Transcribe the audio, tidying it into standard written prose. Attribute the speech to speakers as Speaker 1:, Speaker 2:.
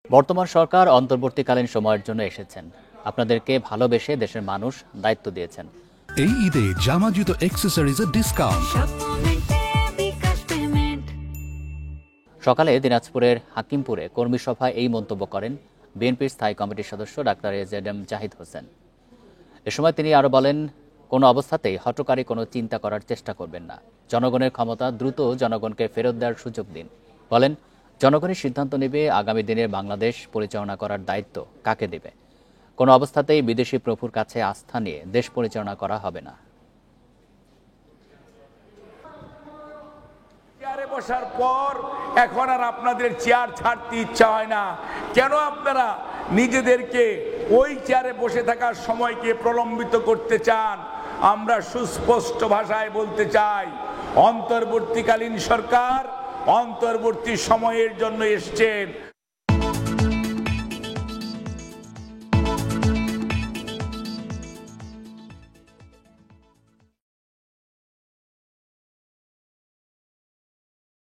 Speaker 1: বর্তমান সরকার অন্তর্বর্তীকালীন সময়ের জন্য এসেছেন। আপনাদেরকে ভালোবেসে দেশের মানুষ দায়িত্ব দিয়েছেন।
Speaker 2: এই ঈদে জামা জুতো অ্যাক্সেসরিজের ডিসকাউন্ট।
Speaker 1: সকালে দিনাজপুরের হাকিমপুরে কর্মী সভায় এই মন্তব্য করেন বিএনপির স্থায়ী কমিটির সদস্য ডাক্তার এজেডএম জাহিদ হোসেন। এ সময় তিনি আরও বলেন, কোনো অবস্থাতেই হঠকারী কোনো চিন্তা করার চেষ্টা করবেন না। জনগণের ক্ষমতা দ্রুত জনগণকে ফেরত দেওয়ার সুযোগ দিন। বলেন, জনগণই সিদ্ধান্ত নেবে আগামী দিনের বাংলাদেশ পরিচালনা করার দায়িত্ব কাকে দেবে। কোনো অবস্থাতেই বিদেশি প্রভুর কাছে আস্থা নিয়ে দেশ পরিচালনা করা হবে না।
Speaker 3: চেয়ারে বসার পর এখন আর আপনাদের চেয়ার ছাড়তে ইচ্ছা হয় না। কেন আপনারা নিজেদেরকে ওই চেয়ারে বসে থাকার সময়কে প্রলম্বিত করতে চান? আমরা সুস্পষ্ট ভাষায় বলতে চাই, অন্তর্বর্তীকালীন সরকার অন্তর্বর্তী সময়ের জন্য এসছেন।